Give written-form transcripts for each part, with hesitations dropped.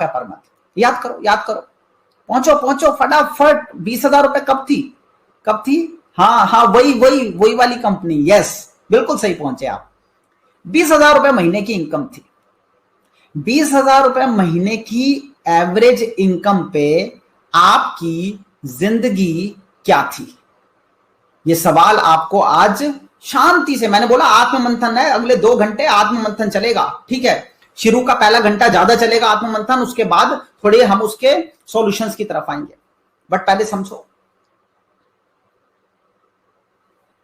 Per month. याद करो, याद करो, पहुंचो पहुंचो फटाफट। 20,000 रुपए कब थी? हाँ, वही वाली कंपनी। यस, बिल्कुल सही पहुंचे आप। 20,000 रुपए महीने की इनकम थी। 20,000 रुपए महीने की एवरेज इनकम पे आपकी जिंदगी क्या थी? ये सवाल आपको आज शांति से, मैंने बोला आत्म मंथन है, अगले 2 घंटे आत्म मंथन चलेगा, ठीक है। शुरू का पहला घंटा ज्यादा चलेगा आत्म मंथन, उसके बाद थोड़े हम उसके सॉल्यूशंस की तरफ आएंगे, बट पहले समझो।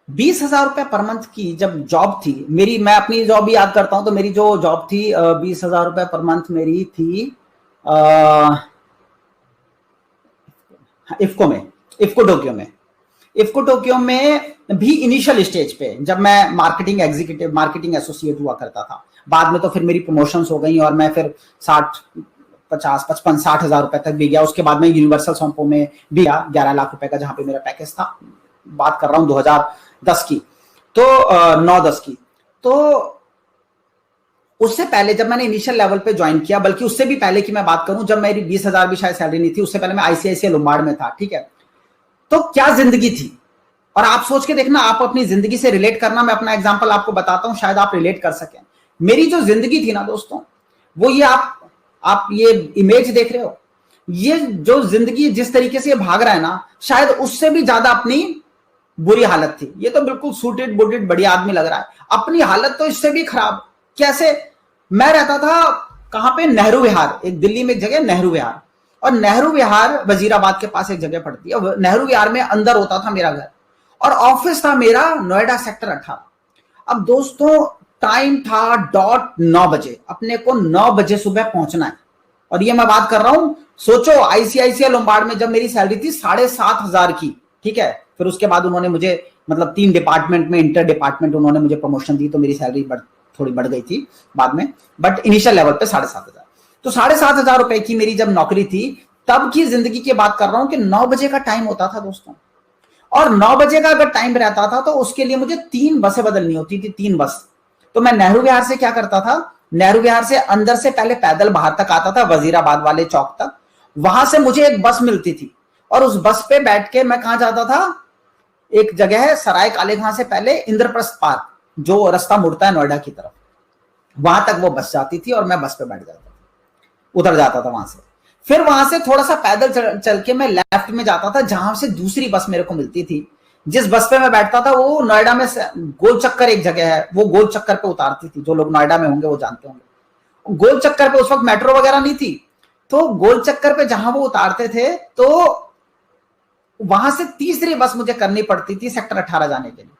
20,000 रुपए पर मंथ की जब जॉब थी मेरी, मैं अपनी जॉब भी याद करता हूं, तो मेरी जो जॉब थी 20,000 रुपए पर मंथ मेरी थी इफ्को टोक्यो में भी इनिशियल स्टेज पे, जब मैं मार्केटिंग एग्जीक्यूटिव, मार्केटिंग एसोसिएट हुआ करता था। बाद में तो फिर मेरी प्रमोशंस हो गई और मैं फिर 60 हजार रुपए तक भी गया। उसके बाद में यूनिवर्सल सोम्पो में भी गया 11 लाख रुपए का, जहां पे मेरा पैकेज था। बात कर रहा हूं 2010 की, तो 9-10 की। तो उससे पहले जब मैंने इनिशियल लेवल पे ज्वाइन किया, बल्कि उससे भी पहले की मैं बात करूं, जब मेरी 20,000 भी शायद सैलरी नहीं थी, उससे पहले मैं आईसीआईसीआई लोम्बार्ड में था, ठीक है। तो क्या जिंदगी थी, और आप सोच के देखना, आप अपनी जिंदगी से रिलेट करना। मैं अपना एग्जांपल आपको बताता हूं, शायद आप रिलेट कर सकें। मेरी जो जिंदगी थी ना दोस्तों, वो ये आप ये इमेज देख रहे हो, ये जो जिंदगी जिस तरीके से ये भाग रहा है ना, शायद उससे भी ज्यादा अपनी बुरी हालत थी। ये तो बिल्कुल सूटेड बूटेड बढ़िया आदमी लग रहा है, अपनी हालत तो इससे भी खराब। कैसे? मैं रहता था कहां पे? नेहरू विहार, एक दिल्ली में एक जगह नेहरू विहार, और नेहरू विहार वजीराबाद के पास एक जगह पड़ती है। नेहरू विहार में अंदर होता था मेरा घर, और ऑफिस था मेरा नोएडा सेक्टर 18। अब दोस्तों टाइम था डॉट 9 बजे, अपने को 9 बजे सुबह पहुंचना है। और ये मैं बात कर रहा हूं, सोचो आईसीआईसीआई लोम्बार्ड में जब मेरी सैलरी थी 7,500 की, ठीक है। फिर उसके बाद उन्होंने मुझे, मतलब 3 डिपार्टमेंट में इंटर डिपार्टमेंट उन्होंने मुझे प्रमोशन दी, तो मेरी सैलरी थोड़ी बढ़ गई थी बाद में, बट इनिशियल लेवल पे 7,500। तो 7,500 रुपए की मेरी जब नौकरी थी, तब की जिंदगी की बात कर रहा हूं कि 9 बजे का टाइम होता था दोस्तों। और 9 बजे का अगर टाइम रहता था तो उसके लिए मुझे 3 बसें बदलनी होती थी, 3 बस। तो मैं नेहरू विहार से क्या करता था, नेहरू विहार से अंदर से पहले पैदल बाहर तक आता था, वजीराबाद वाले चौक तक। वहां से मुझे एक बस मिलती थी, और उस बस पे बैठ के मैं कहां जाता था? एक जगह है सराय काले खां से पहले इंद्रप्रस्थ पार्क, जो रास्ता मुड़ता है नोएडा की तरफ, वहां तक वो बस जाती थी, और मैं बस पे बैठ जाता था, उतर जाता था वहां से। फिर वहां से थोड़ा सा पैदल चल के मैं लेफ्ट में जाता था, जहां से दूसरी बस मेरे को मिलती थी। जिस बस पे मैं बैठता था वो नोएडा में गोल चक्कर एक जगह है, वो गोल चक्कर पे उतारती थी। जो लोग नोएडा में होंगे वो जानते होंगे। गोल चक्कर पे उस वक्त मेट्रो वगैरह नहीं थी, तो गोल चक्कर पे जहां वो उतारते थे, तो वहां से तीसरी बस मुझे करनी पड़ती थी सेक्टर 18 जाने के लिए।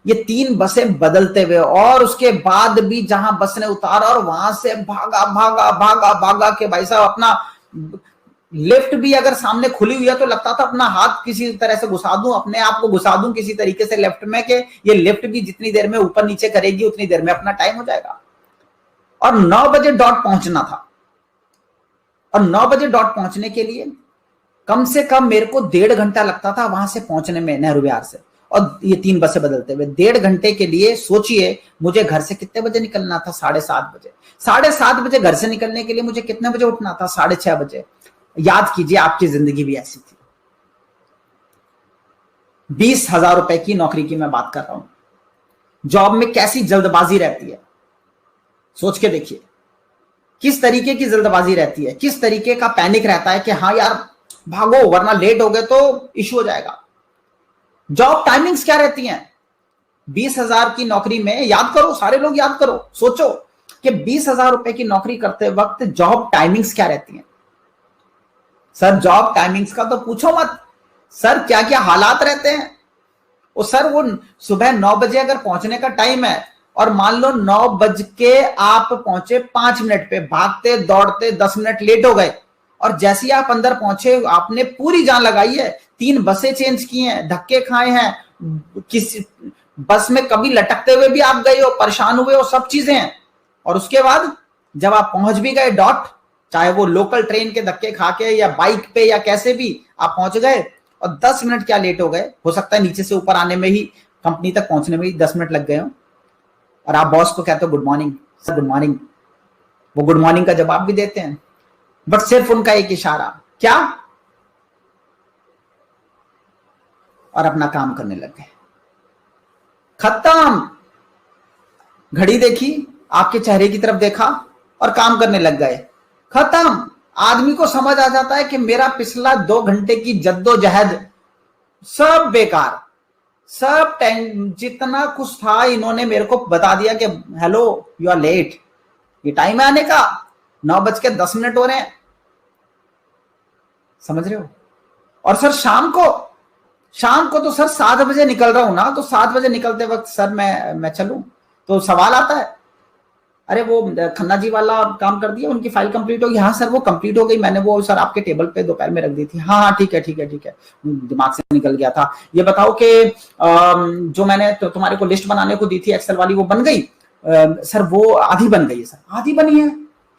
ये 3 बसें बदलते हुए, और उसके बाद भी जहां बस ने उतारा, और वहां से भागा भागा भागा भागा के भाई साहब, अपना लिफ्ट भी अगर सामने खुली हुई है तो लगता था अपना हाथ किसी तरह से घुसा दूं, अपने आप को घुसा दूं किसी तरीके से लेफ्ट में, कि ये लिफ्ट भी जितनी देर में ऊपर नीचे करेगी उतनी देर में अपना टाइम हो जाएगा। और 9 बजे डॉट पहुंचना था, और 9 बजे डॉट पहुंचने के लिए कम से कम मेरे को 1.5 घंटा लगता था वहां से पहुंचने में, नेहरू विहार से। और ये 3 बसें बदलते हुए 1.5 घंटे के लिए सोचिए मुझे घर से कितने बजे निकलना था? 7:30 बजे। 7:30 बजे घर से निकलने के लिए मुझे कितने बजे उठना था? 6:30 बजे। याद कीजिए आपकी जिंदगी भी ऐसी थी। 20,000 रुपए की नौकरी की मैं बात कर रहा हूं। जॉब में कैसी जल्दबाजी रहती है, सोच के देखिए, किस तरीके की जल्दबाजी रहती है, किस तरीके का पैनिक रहता है कि हाँ यार भागो, वरना लेट हो गए तो इश्यू हो जाएगा। जॉब टाइमिंग्स क्या रहती हैं? 20,000 की नौकरी में, याद करो सारे लोग, याद करो, सोचो कि 20,000 रुपए की नौकरी करते वक्त जॉब टाइमिंग्स क्या रहती हैं? सर जॉब टाइमिंग्स का तो पूछो मत, सर क्या क्या हालात रहते हैं। सर वो सुबह 9 बजे अगर पहुंचने का टाइम है, और मान लो 9 बज के आप पहुंचे 5 मिनट पे, भागते दौड़ते 10 मिनट लेट हो गए, और जैसे ही आप अंदर पहुंचे आपने पूरी जान लगाई है, 3 बसें चेंज की हैं, धक्के खाए हैं, किसी बस में कभी लटकते हुए भी आप गए हो, परेशान हुए हो, सब चीजें हैं। और उसके बाद जब आप पहुंच भी गए डॉट, चाहे वो लोकल ट्रेन के धक्के खा के या बाइक पे या कैसे भी आप पहुंच गए, और 10 मिनट क्या लेट हो गए, हो सकता है नीचे से ऊपर आने में ही, कंपनी तक पहुंचने में ही 10 मिनट लग गए हो, और आप बॉस को कहते हो good morning sir, good morning. वो गुड मॉर्निंग का जवाब भी देते हैं, बट सिर्फ उनका एक इशारा, क्या, और अपना काम करने लग गए। खत्म। घड़ी देखी, आपके चेहरे की तरफ देखा और काम करने लग गए। खत्म। आदमी को समझ आ जाता है कि मेरा पिछला 2 घंटे की जद्दोजहद सब बेकार, सब टाइम जितना कुछ था इन्होंने मेरे को बता दिया कि हेलो यू आर लेट, ये टाइम है आने का, 9:10 हो रहे हैं। समझ रहे हो? और सर शाम को तो सर 7 बजे निकल रहा हूं ना, तो 7 बजे निकलते वक्त सर मैं चलूं, तो सवाल आता है, अरे वो खन्ना जी वाला काम कर दिया, उनकी फाइल कंप्लीट हो गई? हाँ सर वो कंप्लीट हो गई, मैंने वो सर आपके टेबल पे दोपहर में रख दी थी। हाँ हाँ ठीक है ठीक है ठीक है, दिमाग से निकल गया था। ये बताओ कि जो मैंने तो तुम्हारे को लिस्ट बनाने को दी थी एक्सेल वाली, वो बन गई? सर वो आधी बन गई है। सर आधी बनी है?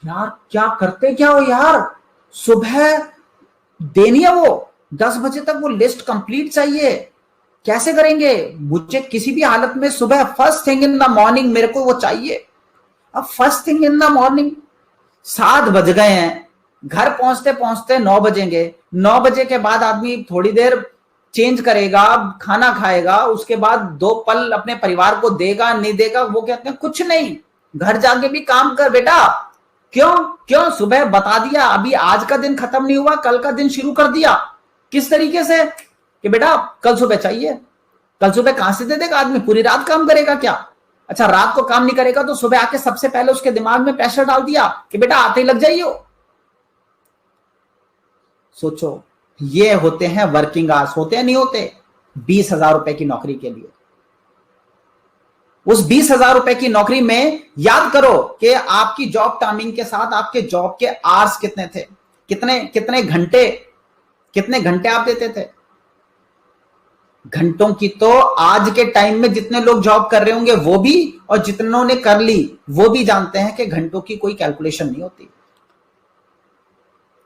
यार क्या करते क्या हो यार, सुबह देनी है वो, 10 बजे तक वो लिस्ट कंप्लीट चाहिए, कैसे करेंगे? मुझे किसी भी हालत में सुबह first thing in the morning मेरे को वो चाहिए। अब first thing in the morning 7 बज गए हैं, घर पहुंचते पहुंचते 9 बजेंगे। 9 बजे के बाद आदमी थोड़ी देर चेंज करेगा, खाना खाएगा, उसके बाद 2 पल अपने परिवार को देगा, नहीं देगा? वो कहते हैं कुछ नहीं, घर जाके भी काम कर बेटा। क्यों सुबह बता दिया, अभी आज का दिन खत्म नहीं हुआ, कल का दिन शुरू कर दिया। किस तरीके से कि बेटा कल सुबह चाहिए। कल सुबह कहां से दे देगा आदमी? पूरी रात काम करेगा क्या? अच्छा रात को काम नहीं करेगा तो सुबह आके सबसे पहले उसके दिमाग में प्रेशर डाल दिया कि बेटा आते ही लग जाइए। सोचो, ये होते हैं वर्किंग आवर्स, होते हैं नहीं होते? 20,000 रुपए की नौकरी के लिए, उस 20,000 रुपए की नौकरी में याद करो कि आपकी जॉब टाइमिंग के साथ आपके जॉब के आवर्स कितने थे, कितने घंटे आप देते थे? घंटों की तो आज के टाइम में जितने लोग जॉब कर रहे होंगे वो भी, और जितनों ने कर ली वो भी जानते हैं कि घंटों की कोई कैलकुलेशन नहीं होती।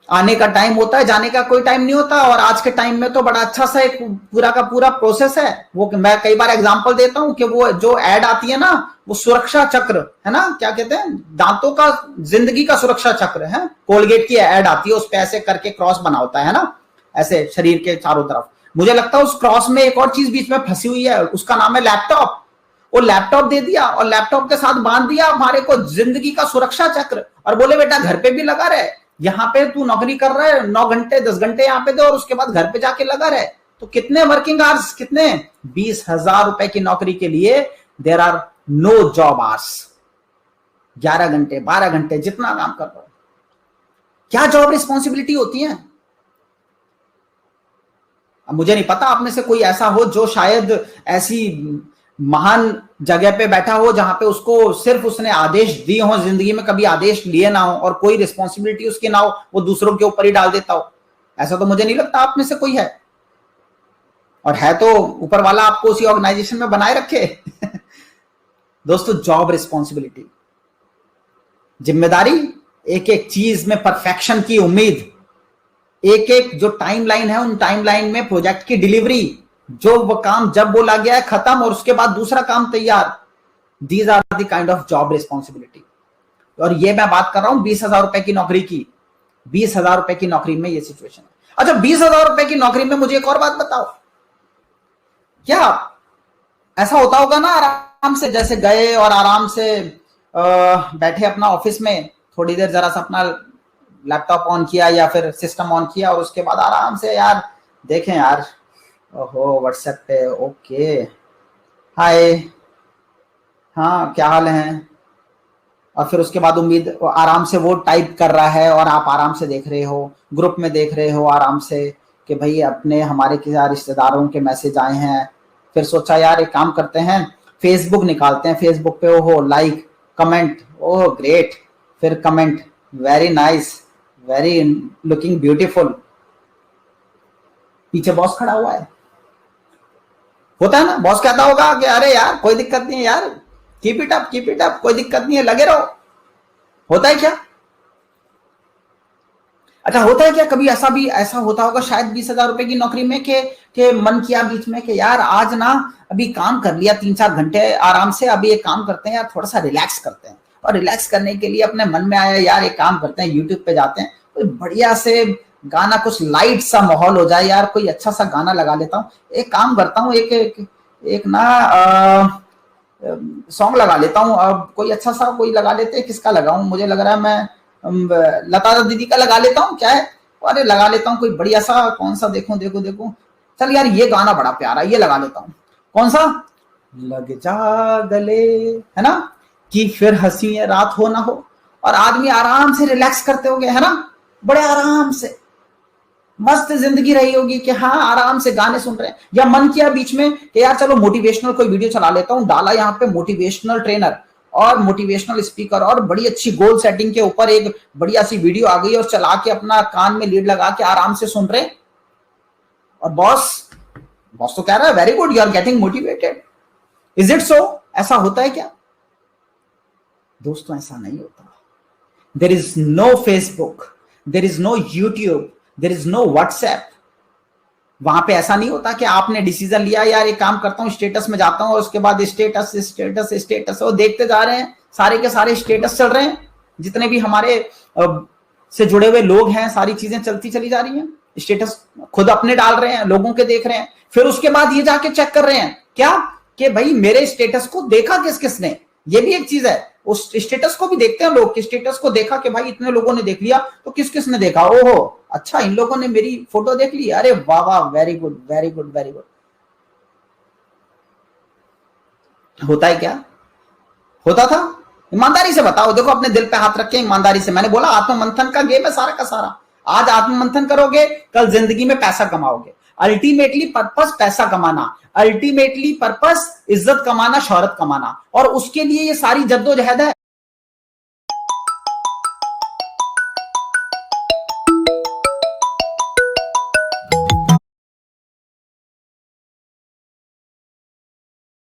आने का टाइम होता है, जाने का कोई टाइम नहीं होता। और आज के टाइम में तो बड़ा अच्छा सा एक पूरा का पूरा प्रोसेस है। वो मैं कई बार एग्जांपल देता हूं कि वो जो एड आती है ना, वो सुरक्षा चक्र है ना, क्या कहते हैं, दांतों का जिंदगी का सुरक्षा चक्र है। कोलगेट की एड आती है, उस पे ऐसे करके क्रॉस बना होता है ना, ऐसे शरीर के चारों तरफ। मुझे लगता है उस क्रॉस में एक और चीज बीच में फंसी हुई है, उसका नाम है लैपटॉप। वो लैपटॉप दे दिया और लैपटॉप के साथ बांध दिया हमारे को जिंदगी का सुरक्षा चक्र, और बोले बेटा घर पे भी लगा रहे, यहाँ पे तू नौकरी कर रहा है 9 घंटे 10 घंटे यहाँ पे दे, और उसके बाद घर पे जाके लगा रहे। तो कितने वर्किंग आवर्स, कितने? 20,000 रुपए की नौकरी के लिए there are no job hours. 11 घंटे 12 घंटे जितना काम कर रहा हो, क्या जॉब रिस्पॉन्सिबिलिटी होती है? अब मुझे नहीं पता आप में से कोई ऐसा हो जो शायद ऐसी महान जगह पे बैठा हो जहां पे उसको सिर्फ उसने आदेश दिए हो, जिंदगी में कभी आदेश लिए ना हो और कोई रिस्पॉन्सिबिलिटी उसकी ना हो, वो दूसरों के ऊपर ही डाल देता हो। ऐसा तो मुझे नहीं लगता आप में से कोई है, और है तो ऊपर वाला आपको उसी ऑर्गेनाइजेशन में बनाए रखे। दोस्तों, जॉब रिस्पॉन्सिबिलिटी, जिम्मेदारी, एक एक चीज में परफेक्शन की उम्मीद, एक एक जो टाइमलाइन है उन टाइमलाइन में प्रोजेक्ट की डिलीवरी, जो वो काम जब बोला गया है खत्म और उसके बाद दूसरा काम तैयार। These are the kind of job responsibility. और ये मैं बात कर रहा हूं 20,000 रुपए की नौकरी की। 20,000 रुपए की नौकरी में ये सिचुएशन है। अच्छा, 20,000 रुपए की नौकरी में मुझे एक और बात बताओ, क्या ऐसा होता होगा ना आराम से, जैसे गए और आराम से बैठे अपना ऑफिस में, थोड़ी देर जरा सा अपना लैपटॉप ऑन किया या फिर सिस्टम ऑन किया और उसके बाद आराम से यार देखें यार, ओहो व्हाट्सएप पे, ओके हाय, हाँ क्या हाल है, और फिर उसके बाद उम्मीद आराम से वो टाइप कर रहा है और आप आराम से देख रहे हो, ग्रुप में देख रहे हो आराम से कि भाई अपने हमारे किसी रिश्तेदारों के मैसेज आए हैं। फिर सोचा यार एक काम करते हैं, फेसबुक निकालते हैं, फेसबुक पे ओहो लाइक कमेंट, ओह ग्रेट, फिर comment very nice, very looking beautiful, पीछे बॉस खड़ा हुआ है, होता है ना, बॉस कहता होगा कि अरे यार कोई दिक्कत नहीं है यार, कीप इट अप, कोई दिक्कत नहीं है, लगे रहो। होता है क्या? अच्छा, होता है क्या कभी ऐसा होता होगा शायद 20,000 रुपए की नौकरी में के मन किया बीच में कि यार आज ना अभी काम कर लिया 3-4 घंटे आराम से, अभी एक काम करते हैं यार, थोड़ा सा रिलैक्स करते हैं, और रिलैक्स करने के लिए अपने मन में आया यार एक काम करते हैं, यूट्यूब पे जाते हैं, कोई बढ़िया से गाना, कुछ लाइट सा माहौल हो जाए यार, कोई अच्छा सा गाना लगा लेता हूँ। एक काम करता हूँ, एक ना सॉन्ग लगा लेता हूँ। अब कोई अच्छा सा कोई लगा लेते हैं, किसका लगाऊं? मुझे लग रहा है मैं लता दीदी का लगा लेता हूँ, क्या है? अरे लगा लेता हूँ कोई बढ़िया सा, कौन सा देखूं, देखो चल यार ये गाना बड़ा प्यारा, ये लगा लेता हूँ। कौन सा? लग जा गले, है ना, कि फिर हंसी रात हो ना हो, और आदमी आराम से रिलैक्स करते होगे, है ना, बड़े आराम से मस्त जिंदगी रही होगी कि हाँ आराम से गाने सुन रहे हैं। या मन किया बीच में कि यार चलो मोटिवेशनल कोई वीडियो चला लेता हूँ, डाला यहाँ पे मोटिवेशनल ट्रेनर और मोटिवेशनल स्पीकर और बड़ी अच्छी गोल सेटिंग के ऊपर एक बढ़िया सी वीडियो आ गई, और चला के अपना कान में लीड लगा के आराम से सुन रहे हैं। और बॉस तो कह रहा है very good, you are getting motivated. Is it so? ऐसा होता है क्या? दोस्तों ऐसा नहीं होता। There is no Facebook, there is no YouTube, there is no WhatsApp. वहां पे ऐसा नहीं होता कि आपने डिसीजन लिया यार एक काम करता हूं, स्टेटस में जाता हूं और उसके बाद स्टेटस स्टेटस स्टेटस, वो देखते जा रहे हैं, सारे के सारे स्टेटस चल रहे हैं, जितने भी हमारे से जुड़े हुए लोग हैं, सारी चीजें चलती चली जा रही हैं। स्टेटस खुद अपने डाल रहे हैं, लोगों के देख रहे हैं, फिर उसके बाद ये जाके चेक कर रहे हैं क्या कि भाई मेरे स्टेटस को देखा किस किसने। ये भी एक चीज है, उस स्टेटस को भी देखते हैं लोग कि स्टेटस को देखा कि भाई इतने लोगों ने देख लिया, तो किस किसने देखा, ओहो अच्छा इन लोगों ने मेरी फोटो देख ली, अरे वाह वाह, very good very good very good. होता है क्या? होता था? ईमानदारी से बताओ, देखो अपने दिल पे हाथ रख के ईमानदारी से। मैंने बोला आत्ममंथन का गेम है सारा का सारा। आज आत्ममंथन करोगे, कल जिंदगी में पैसा कमाओगे। अल्टीमेटली पर्पस पैसा कमाना, अल्टीमेटली पर्पस इज्जत कमाना, शोहरत कमाना, और उसके लिए ये सारी जद्दोजहद है।